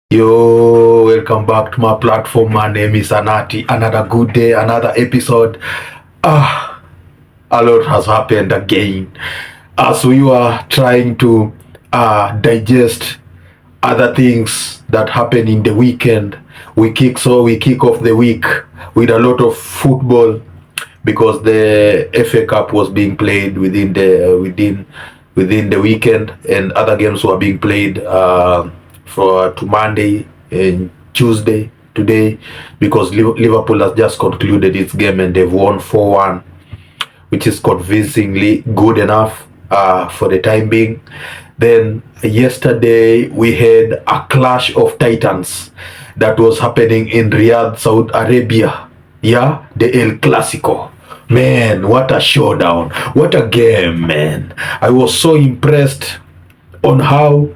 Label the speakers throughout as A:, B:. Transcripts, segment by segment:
A: Yo, welcome back to my platform. My name is Anati. Another good day, another episode. Ah, a lot has happened again. As we were trying to digest other things that happen in the weekend, we kick off the week with a lot of football because the FA Cup was being played within the weekend, and other games were being played for to Monday and Tuesday today, because Liverpool has just concluded its game and they've won 4-1, which is convincingly good enough for the time being. Then yesterday we had a clash of titans that was happening in Riyadh, Saudi Arabia. Yeah, the El Clasico. Man, what a showdown. What a game, man. I was so impressed on how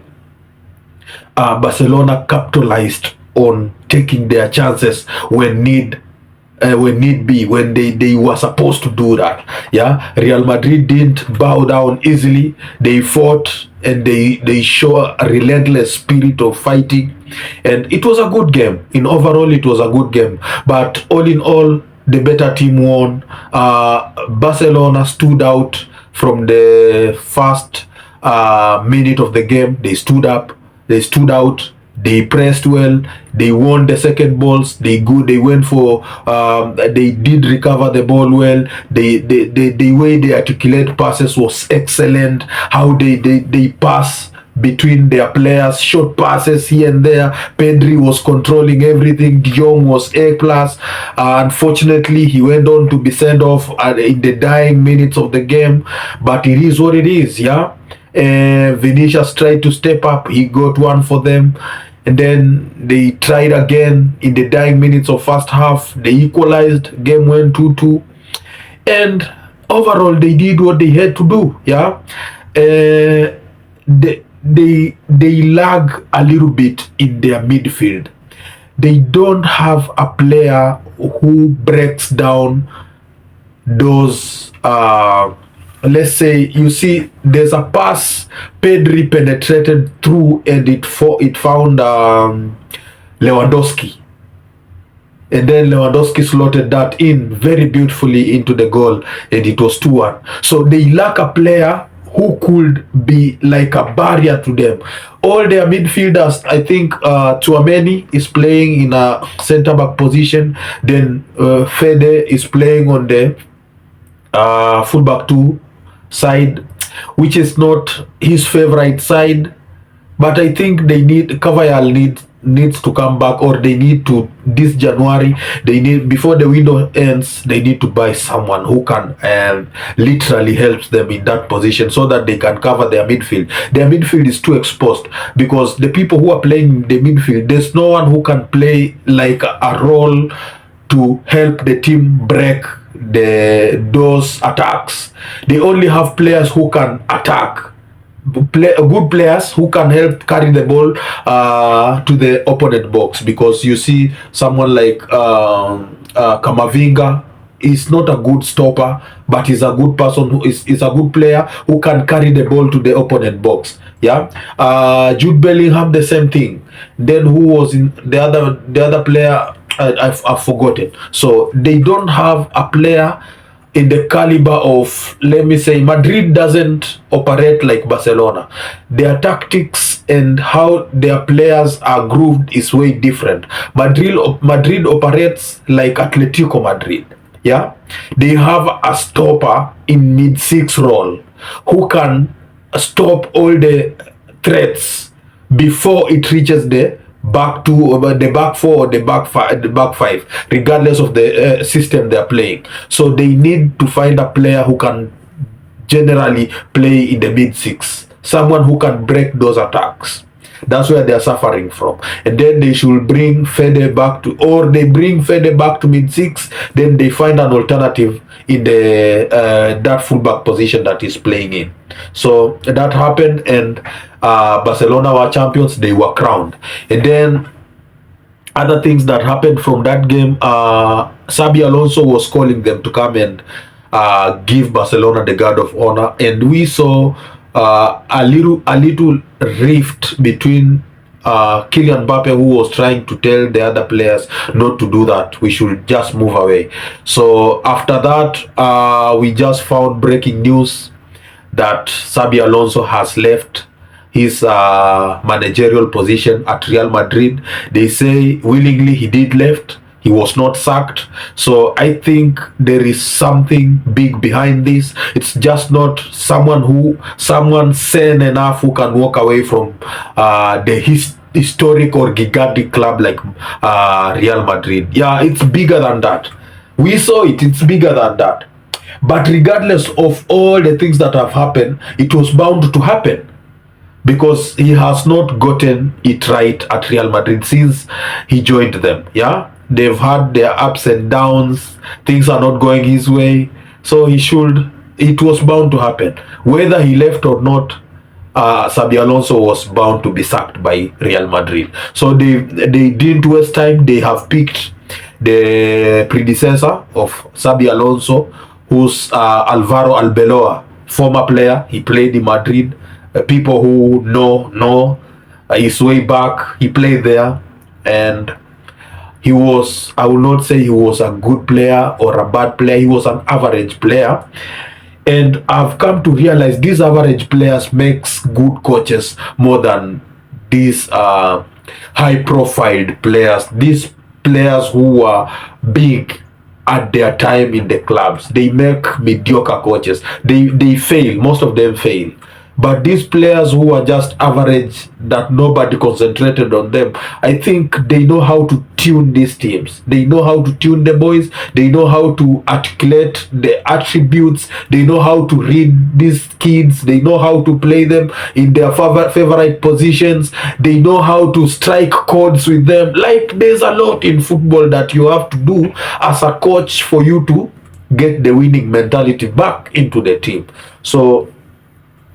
A: Barcelona capitalized on taking their chances when need be, when they were supposed to do that. Yeah, Real Madrid didn't bow down easily. They fought and they show a relentless spirit of fighting, and it was a good game. In overall, it was a good game. But all in all, the better team won. Barcelona stood out from the first minute of the game. They stood up. They stood out. They pressed well. They won the second balls. They went for. They did recover the ball well. The way they articulate passes was excellent. How they pass between their players, short passes here and there. Pedri was controlling everything. De Jong was A plus. Unfortunately, he went on to be sent off in the dying minutes of the game. But it is what it is. Yeah. Vinicius tried to step up. He got one for them, and then they tried again in the dying minutes of first half. They equalized. Game went 2-2, and overall they did what they had to do. Yeah, they lag a little bit in their midfield. They don't have a player who breaks down those. Let's say, you see, there's a pass Pedri penetrated through, and it found Lewandowski, and then Lewandowski slotted that in very beautifully into the goal, and it was 2-1. So they lack a player who could be like a barrier to them. All their midfielders, I think Tchouaméni is playing in a centre back position. Then Fede is playing on the fullback 2 side, which is not his favorite side. But I think they need Carvajal needs to come back, or they need to, this January, they need, before the window ends, they need to buy someone who can literally help them in that position, so that they can cover their midfield. Their midfield is too exposed, because the people who are playing the midfield, there's no one who can play like a role to help the team break those attacks. They only have players who can attack, good players who can help carry the ball to the opponent box. Because you see someone like Kamavinga is not a good stopper, but he's a good person who is a good player who can carry the ball to the opponent box. Yeah, Jude Bellingham, the same thing. Then who was in the other player? I've forgotten. So they don't have a player in the caliber of, let me say, Madrid doesn't operate like Barcelona. Their tactics and how their players are grooved is way different. Madrid operates like Atletico Madrid. Yeah, they have a stopper in mid-6 role who can stop all the threats before it reaches the back 2 or the back 4 or the back 5, regardless of the system they're playing. So they need to find a player who can generally play in the mid-6, someone who can break those attacks. That's where they're suffering from. And then they should bring Fede back to, or they bring Fede back to mid-6, then they find an alternative in the that fullback position that he's playing in. So that happened, and Barcelona were champions. They were crowned. And then other things that happened from that game, Xabi Alonso was calling them to come and give Barcelona the guard of honor, and we saw a little rift between Kylian Mbappe, who was trying to tell the other players not to do that. We should just move away. So after that, we just found breaking news that Xabi Alonso has left his managerial position at Real Madrid. They say willingly he did left. He was not sacked. So I think there is something big behind this. It's just not someone sane enough who can walk away from the historic or gigantic club like Real Madrid. Yeah, it's bigger than that. We saw it. It's bigger than that. But regardless of all the things that have happened, it was bound to happen, because he has not gotten it right at Real Madrid since he joined them. Yeah, they've had their ups and downs. Things are not going his way, so it was bound to happen. Whether he left or not, Xabi Alonso was bound to be sacked by Real Madrid. So they didn't waste time. They have picked the predecessor of Xabi Alonso, who's Alvaro Arbeloa, former player. He played in Madrid. People who know his way back, he played there, and he was, I will not say he was a good player or a bad player. He was an average player. And I've come to realize these average players makes good coaches more than these high-profile players. These players who are big at their time in the clubs, they make mediocre coaches. They fail. Most of them fail. But these players who are just average, that nobody concentrated on them, I think they know how to tune these teams. They know how to tune the boys. They know how to articulate the attributes. They know how to read these kids. They know how to play them in their favorite positions. They know how to strike chords with them. Like, there's a lot in football that you have to do as a coach for you to get the winning mentality back into the team. So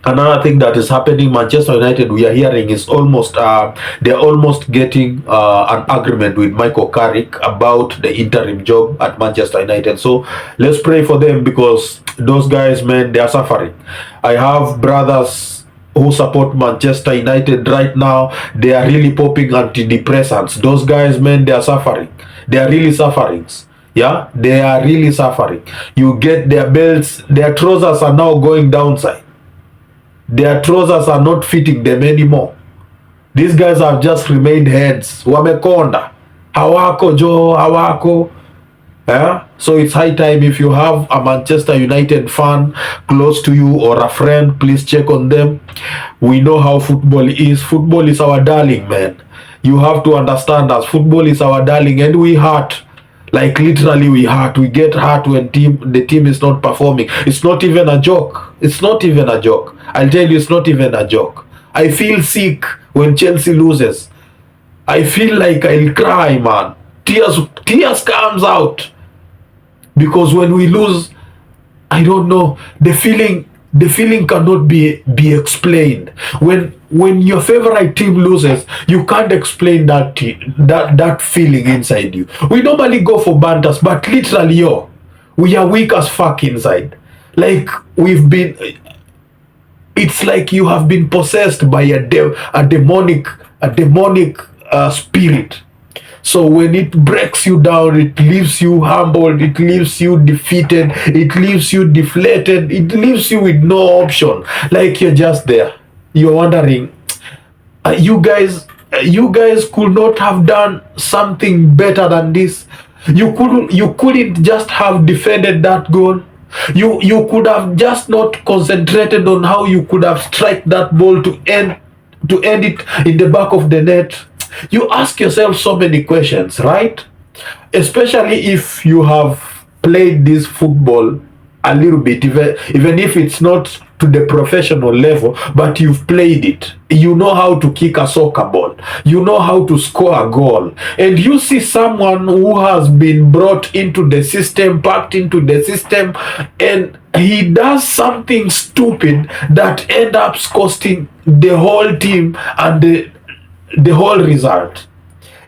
A: another thing that is happening, Manchester United, we are hearing, is they're almost getting an agreement with Michael Carrick about the interim job at Manchester United. So let's pray for them, because those guys, man, they are suffering. I have brothers who support Manchester United right now. They are really popping antidepressants. Those guys, man, they are suffering. They are really suffering. Yeah, they are really suffering. You get their belts, their trousers are now going downside. Their trousers are not fitting them anymore. These guys have just remained heads. Wamekonda. Hawako jo, hawako. Yeah? So it's high time, if you have a Manchester United fan close to you or a friend, please check on them. We know how football is. Football is our darling, man. You have to understand us. Football is our darling, and we hurt. Like, literally we hurt. We get hurt when the team is not performing. It's not even a joke. It's not even a joke. I'll tell you, it's not even a joke. I feel sick when Chelsea loses. I feel like I'll cry, man. Tears comes out. Because when we lose, I don't know, the feeling cannot be explained. When your favorite team loses, you can't explain that feeling inside you. We normally go for banters, but literally, we are weak as fuck inside. Like, it's like you have been possessed by a demonic spirit. So when it breaks you down, it leaves you humbled, it leaves you defeated, it leaves you deflated, it leaves you with no option. Like, you're just there. You're wondering, you guys could not have done something better than this. You couldn't just have defended that goal. You could have just not concentrated on how you could have struck that ball to end it in the back of the net. You ask yourself so many questions, right? Especially if you have played this football a little bit, even if it's not to the professional level, but you've played it. You know how to kick a soccer ball. You know how to score a goal. And you see someone who has been brought into the system, packed into the system, and he does something stupid that ends up costing the whole team and the whole result.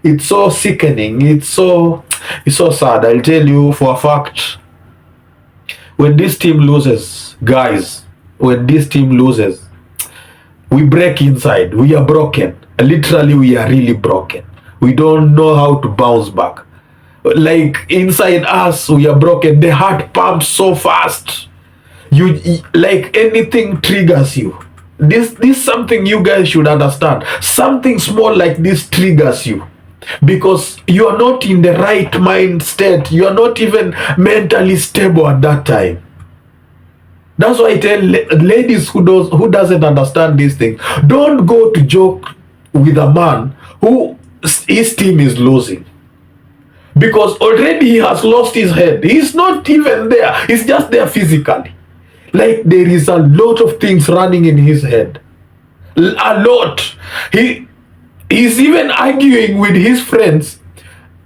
A: It's so sickening. It's so sad. I'll tell you for a fact, when this team loses, guys, when this team loses, we break inside. We are broken. Literally, we are really broken. We don't know how to bounce back. Like inside us, we are broken. The heart pumps so fast. You like anything triggers you. This something you guys should understand. Something small like this triggers you because you are not in the right mind state. You are not even mentally stable at that time. That's why I tell ladies who doesn't understand these things, don't go to joke with a man who his team is losing, because already he has lost his head. He's not even there. He's just there physically. Like there is a lot of things running in his head. A lot. He's even arguing with his friends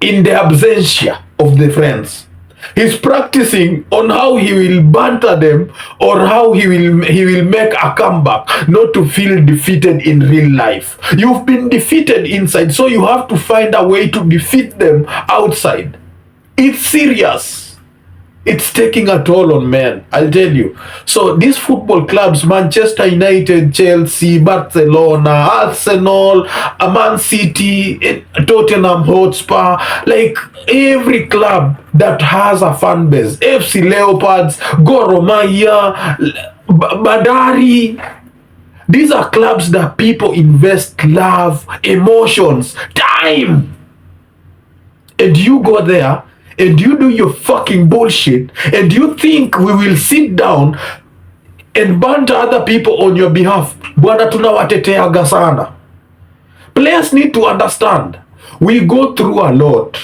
A: in the absentia of the friends. He's practicing on how he will banter them or how he will make a comeback, not to feel defeated in real life. You've been defeated inside, so you have to find a way to defeat them outside. It's serious. It's taking a toll on men, I'll tell you. So these football clubs, Manchester United, Chelsea, Barcelona, Arsenal, Man City, Tottenham Hotspur, like every club that has a fan base, FC Leopards, Gor Mahia, Badari, these are clubs that people invest love, emotions, time. And you go there and you do your fucking bullshit, and you think we will sit down and banter other people on your behalf. Bwana tunawateteaga sana. Players need to understand, we go through a lot,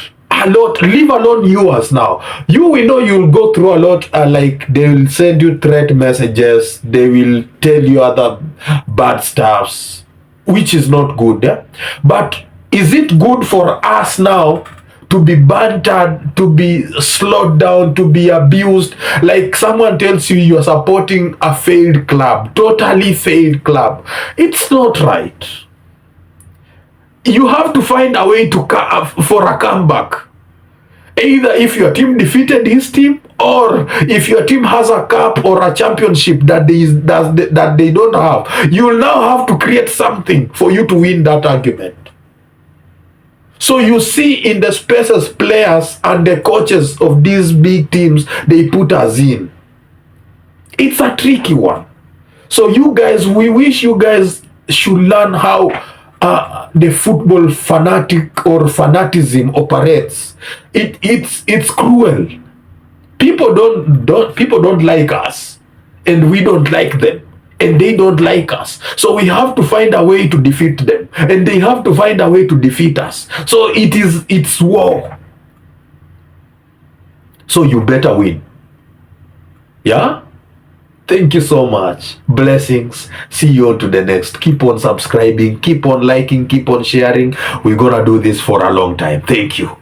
A: leave alone yours now. You will know you'll go through a lot. Like they will send you threat messages, they will tell you other bad stuffs, which is not good. Yeah? But is it good for us now to be bantered, to be slowed down, to be abused? Like someone tells you are supporting a failed club, totally failed club. It's not right. You have to find a way to for a comeback. Either if your team defeated his team, or if your team has a cup or a championship that they don't have, you will now have to create something for you to win that argument. So you see in the spaces players and the coaches of these big teams, they put us in. It's a tricky one. So you guys, we wish you guys should learn how the football fanatic or fanatism operates. It's cruel. People don't like us, and we don't like them, and they don't like us. So we have to find a way to defeat them, and they have to find a way to defeat us. So it's war. So you better win. Yeah? Thank you so much. Blessings. See you on to the next. Keep on subscribing, keep on liking, keep on sharing. We're gonna do this for a long time. Thank you.